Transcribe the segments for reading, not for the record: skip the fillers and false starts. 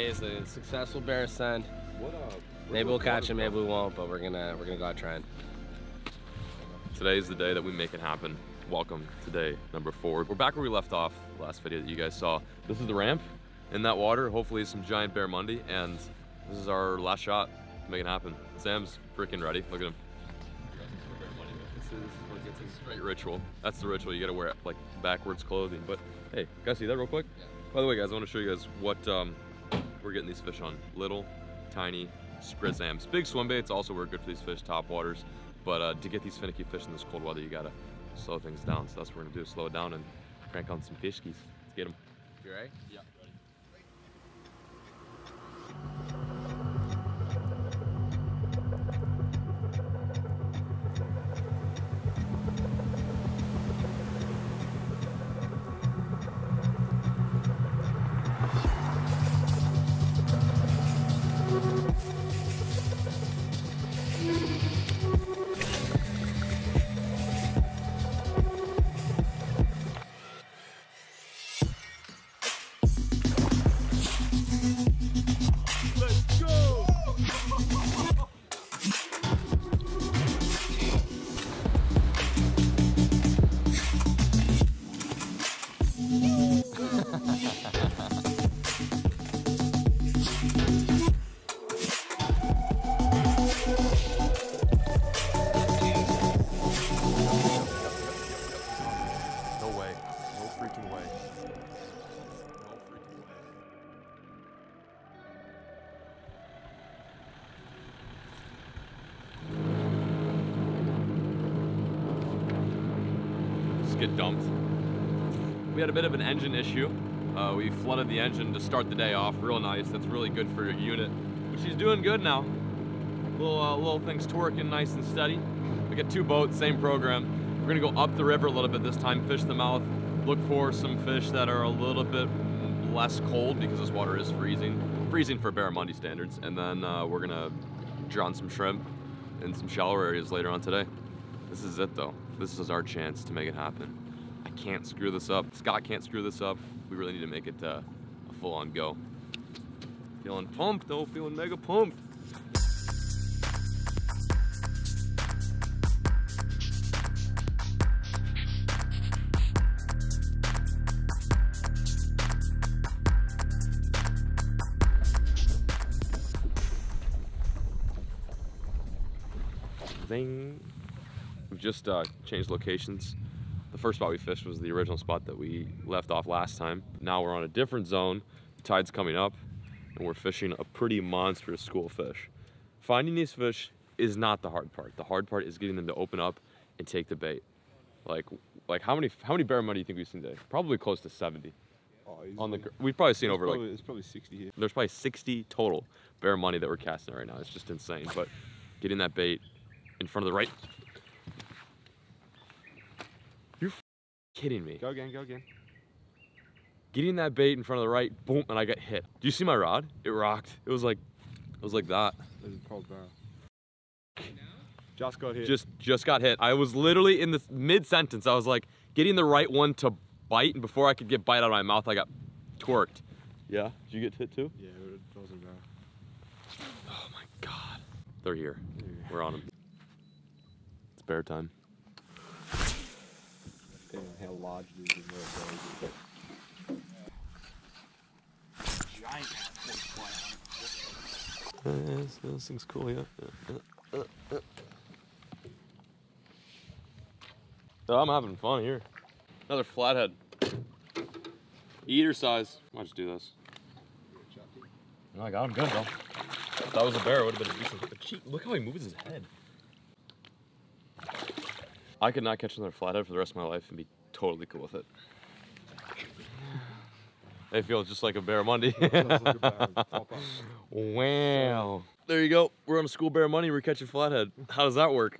is a successful bear ascent. Maybe we'll catch him, maybe we won't, but we're gonna go out trying. Today's the day that we make it happen. Welcome to day number 4. We're back where we left off last video that you guys saw. This is the ramp in that water. Hopefully some giant barramundi, and this is our last shot to make it happen. Sam's freaking ready. Look at him. This is like it's a straight ritual. That's the ritual. You gotta wear like backwards clothing. But hey, guys, see that real quick? Yeah. By the way, guys, I want to show you guys what we're getting these fish on. Little, tiny spritzams. Big swim baits also work good for these fish, top waters. But to get these finicky fish in this cold weather, you gotta slow things down. So that's what we're gonna do, slow it down and crank on some fish skis. Let's get them. You ready? Yeah, ready. Get dumped. We had a bit of an engine issue. We flooded the engine to start the day off. Real nice. That's really good for your unit. But she's doing good now. Little things twerking nice and steady. We got 2 boats, same program. We're gonna go up the river a little bit this time, fish the mouth, look for some fish that are a little bit less cold because this water is freezing. Freezing for barramundi standards. And then we're gonna drown some shrimp in some shallower areas later on today. This is it though. This is our chance to make it happen. I can't screw this up. Scott can't screw this up. We really need to make it a full-on go. Feeling pumped though, feeling mega pumped. Zing. We've just changed locations. The first spot we fished was the original spot that we left off last time. Now we're on a different zone. The tide's coming up and we're fishing a pretty monstrous school of fish. Finding these fish is not the hard part. The hard part is getting them to open up and take the bait. Like how many barramundi do you think we've seen today? Probably close to 70. Oh, we've probably seen it's probably 60 here. There's probably 60 total barramundi that we're casting right now. It's just insane. But getting that bait in front of the right. You're kidding me. Go again, go again. Getting that bait in front of the right, boom, and I got hit. Do you see my rod? It rocked. It was like that. This is cold barrel. Just got hit. Just got hit. I was literally in the mid-sentence. I was like getting the right one to bite, and before I could get bite out of my mouth, I got twerked. Yeah? Did you get hit too? Yeah, it wasn't bad. Oh my God. They're here. Yeah. We're on them. It's bear time. How large it is and where it goes. This thing's cool, yeah. Oh, I'm having fun here. Another flathead. Eater size. Might just do this. No, I got him good though. If that was a bear, it would have been a decent. Look how he moves his head. I could not catch another flathead for the rest of my life and be totally cool with it. They feel just like a barramundi. Wow. There you go. We're on a school barramundi. We're catching flathead. How does that work?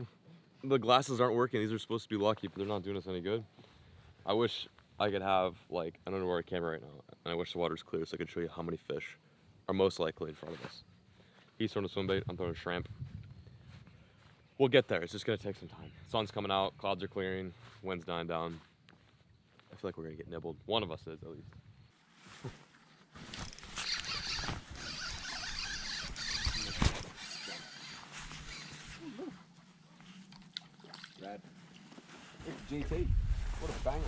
The glasses aren't working. These are supposed to be lucky, but they're not doing us any good. I wish I could have like an underwater camera right now, and I wish the water's clear so I could show you how many fish are most likely in front of us. He's throwing a swim bait. I'm throwing a shrimp. We'll get there. It's just gonna take some time. Sun's coming out. Clouds are clearing. Wind's dying down. I feel like we're gonna get nibbled. One of us is at least. GT. What a banger.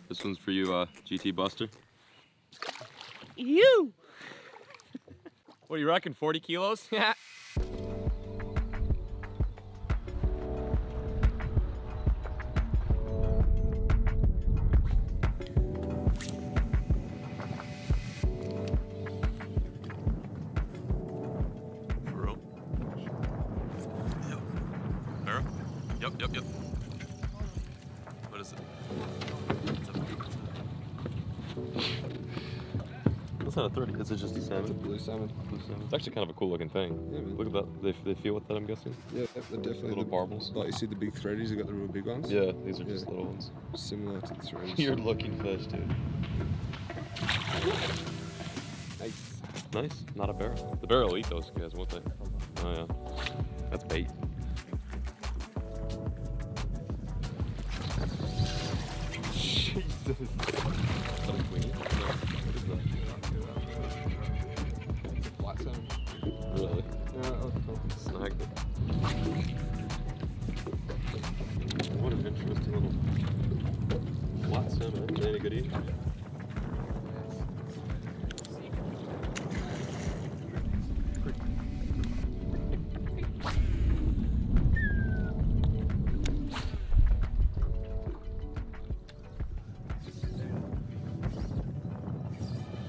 This one's for you, GT Buster. You. What do you reckon, 40 kilos? Yeah. Yep. What is it? That's not a 30. Is it just a salmon? It's a blue salmon. It's actually kind of a cool looking thing. Yeah, man. Look at that. They feel with that, I'm guessing? Yeah, they're definitely Little barbels. Like you see the big threadies, they got the real big ones. Yeah, these are just little ones. Similar to the threadies. Weird looking fish, dude. Nice. Nice. Not a barrel. The barrel will eat those guys, won't they? Oh yeah. That's bait. Jesus. Is that a queen? What is that? It's a flat salmon. Really? Yeah, that was cool. Snagged it. What an interesting little flat salmon. Is that any good eating?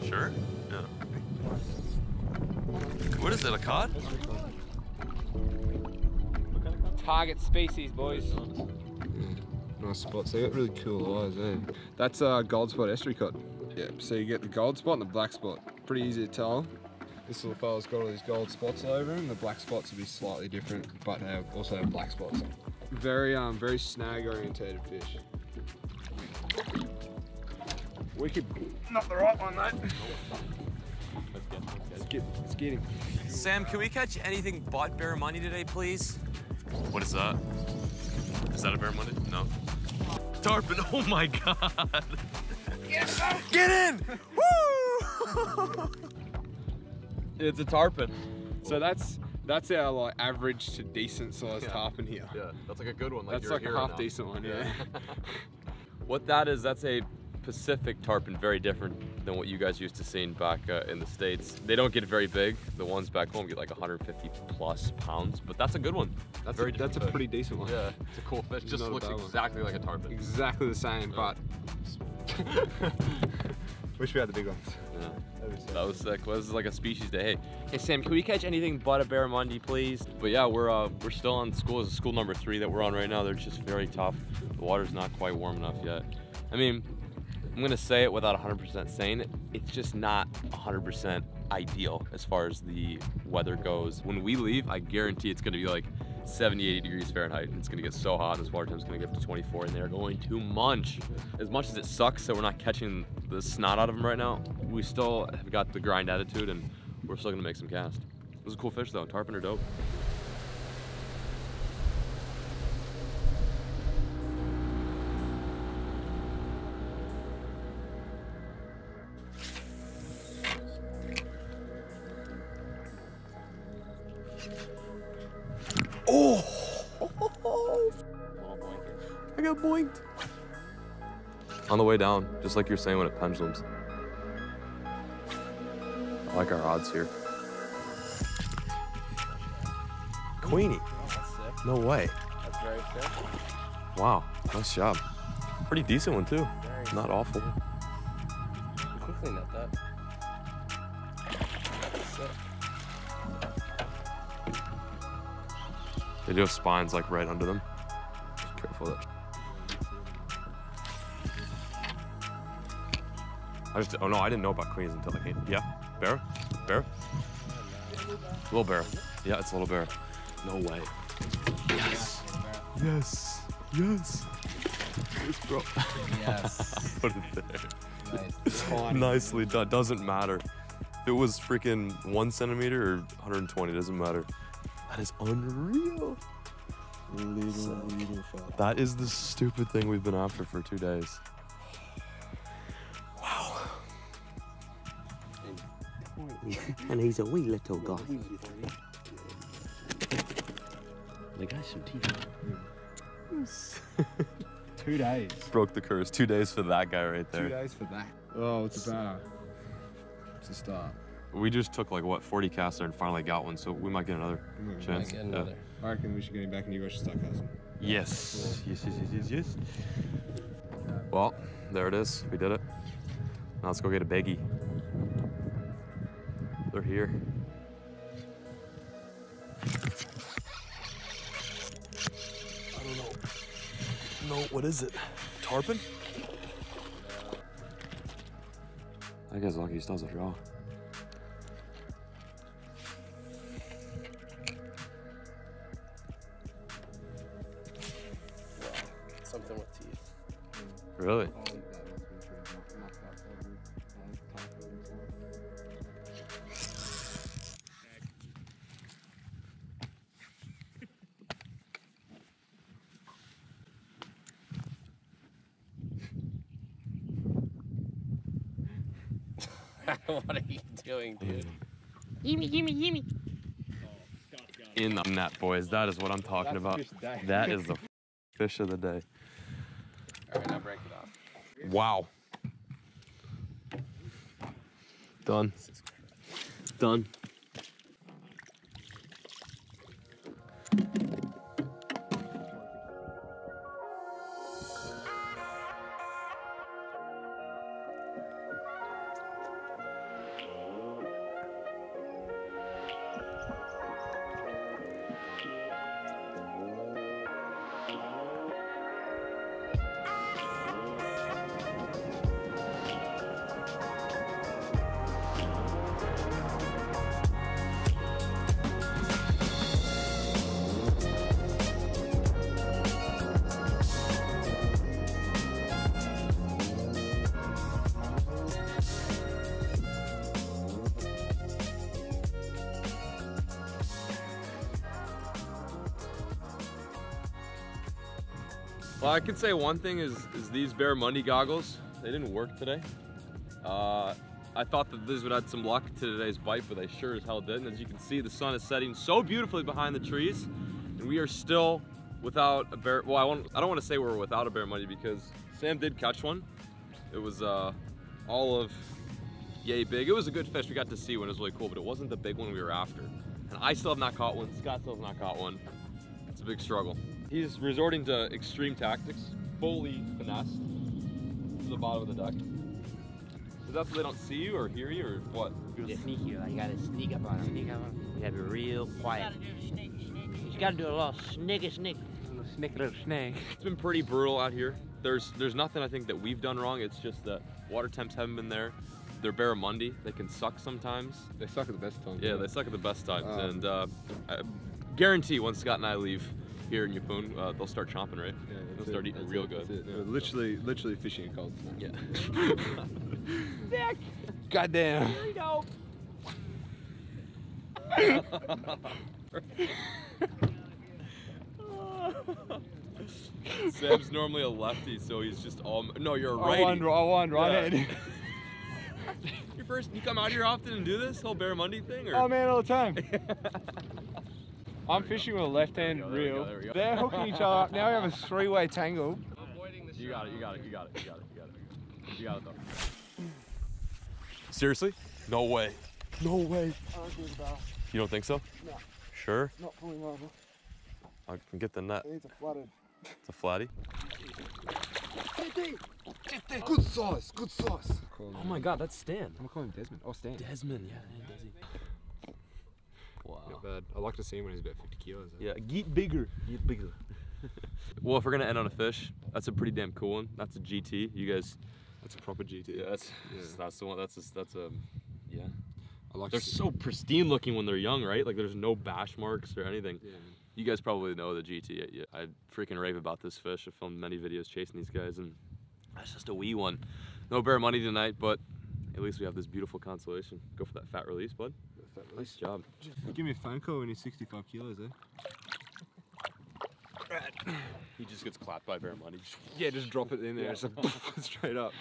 Sure? Yeah. What is it, a cod? Target species, boys. Nice spots. They got really cool eyes, eh? That's a gold spot estuary cod. Yeah, so you get the gold spot and the black spot. Pretty easy to tell. This little fella's got all these gold spots all over him. The black spots will be slightly different, but they also have black spots. Very snag orientated fish. Wicked. Not the right one, mate. Let's get him. Sam, can we catch anything but barramundi today, please? What is that? Is that a barramundi? No. Tarpon, oh my god! Get in! Woo! It's a tarpon. So that's our like average to decent sized tarpon here. Yeah, that's like a good one. That's like a half decent one, yeah. What that is, that's a Pacific tarpon, very different than what you guys used to seeing back in the States. They don't get very big. The ones back home get like 150 plus pounds, but that's a good one. That's That's a pretty decent one. Yeah, it's a cool fish. Just looks exactly like a tarpon. Exactly the same, but wish we had the big ones. Yeah. That was sick. Well, this is like a species day. Hey Sam, can we catch anything but a barramundi, please? But yeah, we're still on school. This is school number 3 that we're on right now. They're just very tough. The water's not quite warm enough yet. I mean, I'm gonna say it without 100% saying it. It's just not 100% ideal as far as the weather goes. When we leave, I guarantee it's gonna be like 70, 80 degrees Fahrenheit. And it's gonna get so hot, this water temp's gonna get up to 24, and they're going to munch. As much as it sucks that we're not catching the snot out of them right now, we still have got the grind attitude, and we're still gonna make some cast. This is a cool fish though. Tarpon are dope. Oh! I got boinked. On the way down, just like you're saying when it pendulums. I like our odds here. Queenie. No way. That's very sick. Wow, nice job. Pretty decent one too. Not awful. Quickly nut that. They do have spines like right under them. Just careful of that. Oh no, I didn't know about queens until I came. Yeah, bear? Bear? Little bear. Yeah, it's a little bear. No way. Yes. Yes. Yes. Yes, bro. Yes. Put it there. Nice. Nicely done. Doesn't matter. If it was freaking 1 centimeter or 120, doesn't matter. That is unreal. Little fella. That is the stupid thing we've been after for 2 days. Wow. And he's a wee little guy. The guy's some teeth. 2 days. Broke the curse. 2 days for that guy right 2 there. days for that. Oh, what's the banner? It's a start. We just took like what 40 casts there and finally got one, so we might get another chance. Get another. I reckon we should get him back and you guys should start casting. Yes. Yes. Well, there it is. We did it. Now let's go get a baggie. They're here. I don't know. No, what is it? Tarpon? That guy's lucky he still has a jaw. Something with teeth. Really? What are you doing, dude? Gimme. In the net, boys. That is what I'm talking about. That is the fish of the day. All right, now break it off. Wow. Done. Done. Well, I can say one thing is these barramundi goggles, they didn't work today. I thought that these would add some luck to today's bite, but they sure as hell didn't. As you can see, the sun is setting so beautifully behind the trees, and we are still without a bear. Well, I don't want to say we're without a barramundi because Sam did catch one. It was all of yay big. It was a good fish. We got to see one. It was really cool, but it wasn't the big one we were after. And I still have not caught one. Scott still has not caught one. It's a big struggle. He's resorting to extreme tactics, fully finessed to the bottom of the deck. Is that so they don't see you or hear you or what? You sneaky, you gotta sneak up on him. You gotta be real quiet. You gotta do a little snicky. Snick little snake. It's been pretty brutal out here. There's nothing I think that we've done wrong. It's just that water temps haven't been there. They're barramundi. They can suck sometimes. They suck at the best times. Yeah, they suck at the best times. And I guarantee once Scott and I leave here in Yeppoon, they'll start chomping, right? Yeah, they'll start eating real good. Yeah. Literally fishing in cold. Yeah. Nick! Goddamn. Here we go. Sam's normally a lefty, so he's just all. No, you're a righty. I won, right head. You come out here often and do this whole barramundi thing, or? Oh man, all the time. I'm fishing with a left-hand There we go, reel. there we go. They're hooking each other up. Now we have a three-way tangle. You got it. You got it though. Seriously? No way. No way. You don't think so? No. Sure? Not pulling over. I can get the net. It's a flooded. It's a flatty. Good size, good size. Oh my God, that's Stan. I'm calling him Desmond. Oh, Stan. Desmond, yeah, Desi. Wow. Not bad. I like to see him when he's about 50 kilos. Yeah, get bigger. Get bigger. Well, if we're gonna end on a fish, that's a pretty damn cool one. That's a GT. You guys. That's a proper GT. Yeah, that's the one. That's a yeah. I like They're so pristine looking when they're young, right? Like there's no bash marks or anything. Yeah. You guys probably know the GT. I freaking rave about this fish. I filmed many videos chasing these guys, and that's just a wee one. No barramundi tonight, but at least we have this beautiful consolation. Go for that fat release, bud. Nice job. Give me a phone call when he's 65 kilos, eh? He just gets clapped by barramundi. Yeah, just drop it in there. Yeah. It's like straight up.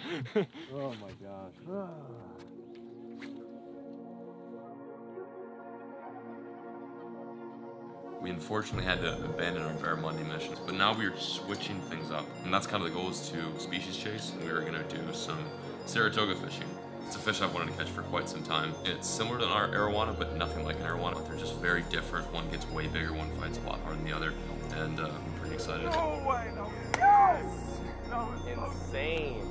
Oh my gosh. We unfortunately had to abandon our Bear Monday missions, but now we are switching things up. And that's kind of the goal, is to species chase, and we are gonna do some Saratoga fishing. It's a fish I've wanted to catch for quite some time. It's similar to our arowana, but nothing like an arowana. They're just very different. One gets way bigger, one fights a lot harder than the other, and I'm pretty excited. No way, no. Yes! No, insane.